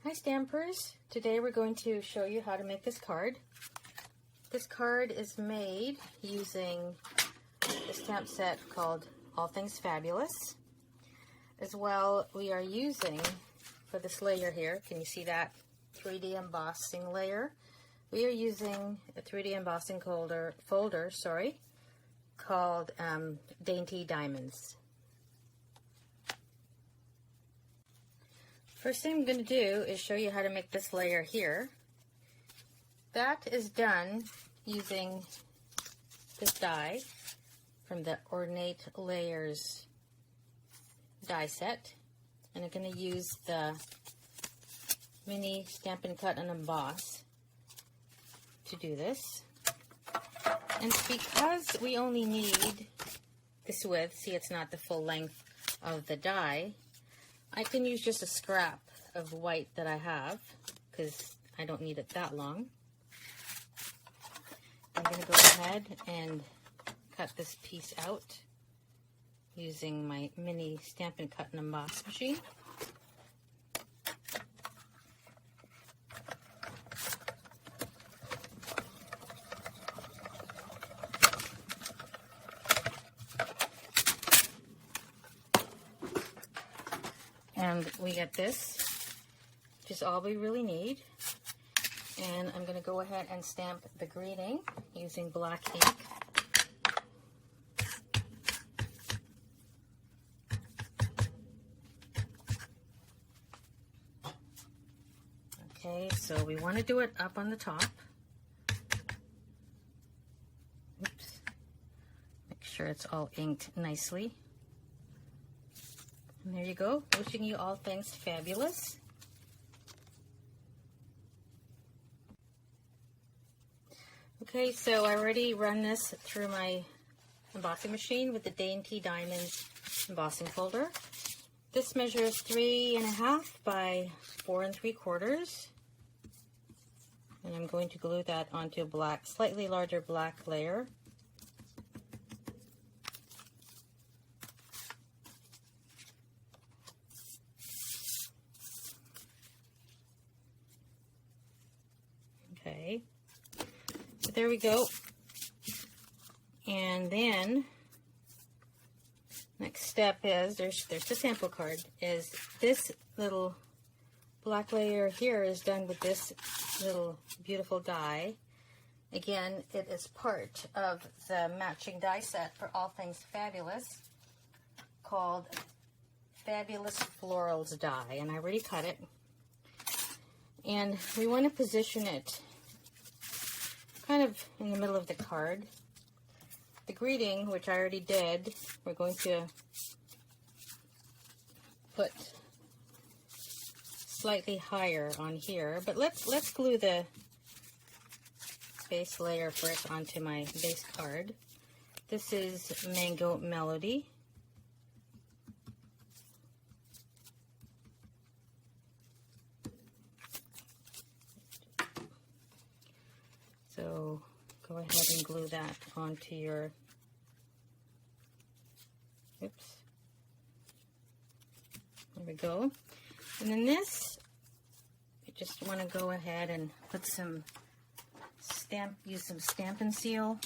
Hi Stampers! Today we're going to show you how to make this card. This card is made using a stamp set called All Things Fabulous. As well, we are using, for this layer here, can you see that 3D embossing layer? We are using a 3D embossing folder called Dainty Diamonds. First thing I'm going to do is show you how to make this layer here. That is done using this die from the Ornate Layers die set. And I'm going to use the mini Stampin' Cut and Emboss to do this. And because we only need this width, see it's not the full length of the die, I can use just a scrap of white that I have because I don't need it that long. I'm going to go ahead and cut this piece out using my mini Stampin' Cut and Emboss machine. And we get this, which is all we really need. And I'm going to go ahead and stamp the greeting using black ink. Okay, so we want to do it up on the top. Oops. Make sure it's all inked nicely. And there you go. Wishing you all things fabulous. Okay, so I already run this through my embossing machine with the Dainty Diamonds embossing folder. This measures 3.5 by 4 3/4. And I'm going to glue that onto a black, slightly larger black layer. Okay, so there we go. And then next step is, there's the sample card, is this little black layer here is done with this little beautiful die. Again, it is part of the matching die set for All Things Fabulous called Fabulous Florals die, and I already cut it. And we want to position it kind of in the middle of the card. The greeting, which I already did, we're going to put slightly higher on here, but let's glue the base layer first onto my base card. This is Mango Melody. So go ahead and glue that onto your, oops, there we go. And then this, you just want to go ahead and put some use some Stampin' Seal.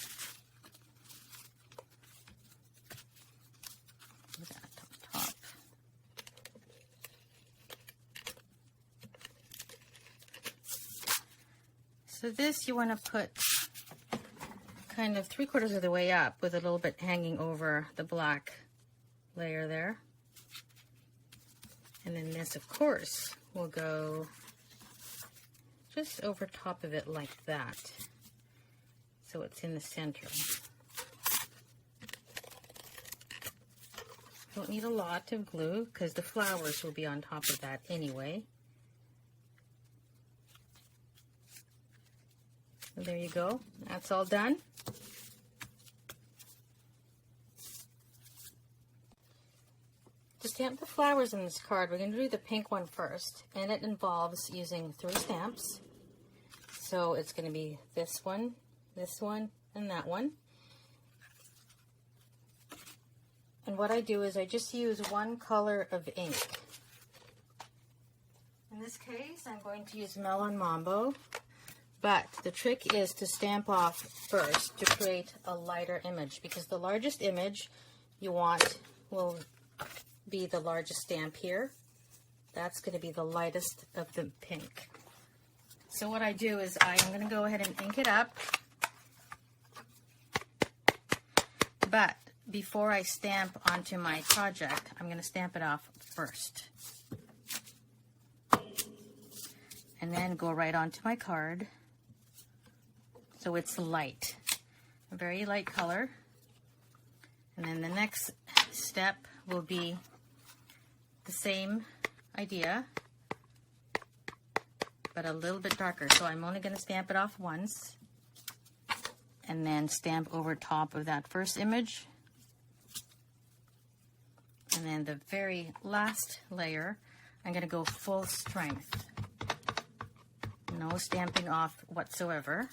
Put that on top. So this you want to put kind of 3/4 of the way up with a little bit hanging over the black layer there. And then this, of course, will go just over top of it like that. So it's in the center. Don't need a lot of glue because the flowers will be on top of that anyway. And there you go. That's all done. To stamp the flowers in this card, we're going to do the pink one first, and it involves using 3 stamps. So it's going to be this one, and that one. And what I do is I just use one color of ink. In this case, I'm going to use Melon Mambo, but the trick is to stamp off first to create a lighter image, because the largest image you want will be the largest stamp here. That's going to be the lightest of the pink. So what I do is I am going to go ahead and ink it up, but before I stamp onto my project, I'm going to stamp it off first. And then go right onto my card. So it's light, a very light color. And then the next step will be the same idea, but a little bit darker. So I'm only going to stamp it off once, and then stamp over top of that first image. And then the very last layer, I'm going to go full strength. No stamping off whatsoever.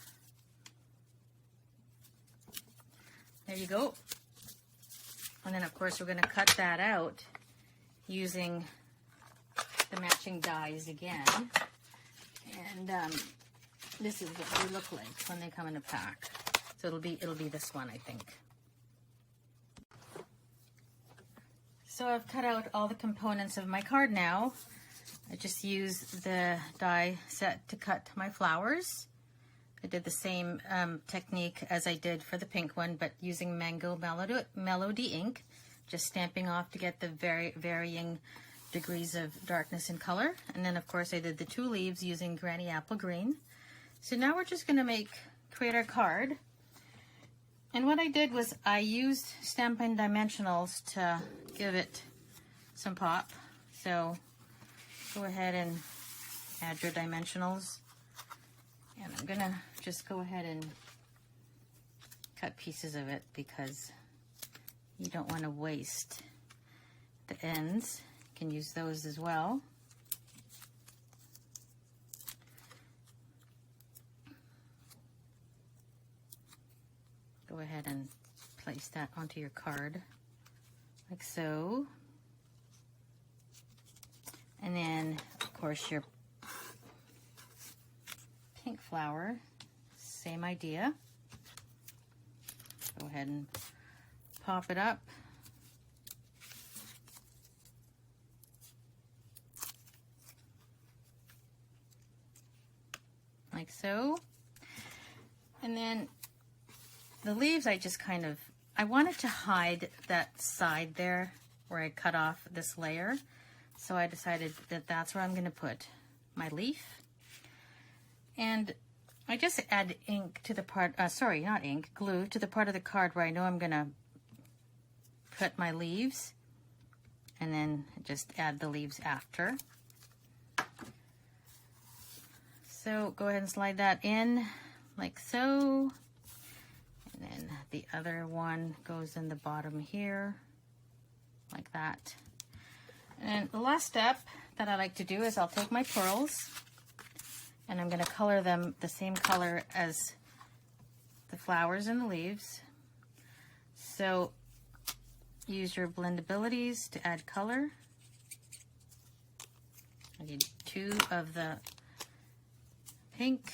There you go. And then of course we're going to cut that out using the matching dies again. And this is what they look like when they come in a pack. So it'll be this one, I think. So I've cut out all the components of my card now. I just use the die set to cut my flowers. I did the same technique as I did for the pink one, but using Mango Melody ink, just stamping off to get the varying degrees of darkness and color. And then of course I did the 2 leaves using Granny Apple Green. So now we're just going to create our card. And what I did was I used Stampin' Dimensionals to give it some pop. So go ahead and add your dimensionals. And I'm going to just go ahead and cut pieces of it because you don't want to waste the ends. You can use those as well. Go ahead and place that onto your card like so. And then, of course, your pink flower, same idea. Go ahead and pop it up. Like so. And then the leaves, I just I wanted to hide that side there where I cut off this layer. So I decided that that's where I'm going to put my leaf. And I just add ink to the part, sorry, not ink, glue to the part of the card where I know I'm going to put my leaves. And then just add the leaves after. So go ahead and slide that in like so. And then the other one goes in the bottom here, like that. And the last step that I like to do is I'll take my pearls and I'm going to color them the same color as the flowers and the leaves. So use your blendabilities to add color. I need 2 of the pink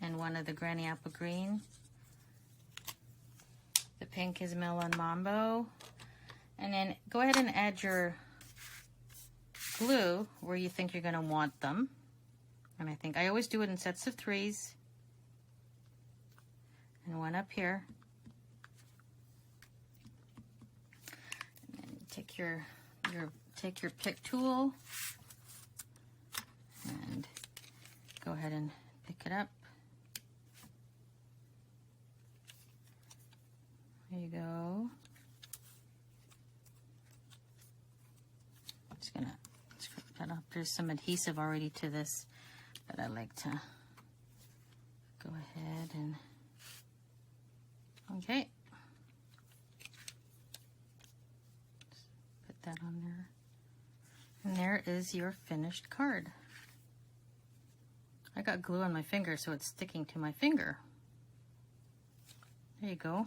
and 1 of the Granny Apple Green. The pink is Melon Mambo. And then go ahead and add your glue where you think you're going to want them. And I always do it in sets of 3s. And 1 up here. And then take your pick tool and go ahead and pick it up. There you go. I'm just gonna scrape that up. There's some adhesive already to this that I like to go ahead and, okay. Just put that on there. And there is your finished card. I got glue on my finger, so it's sticking to my finger. There you go.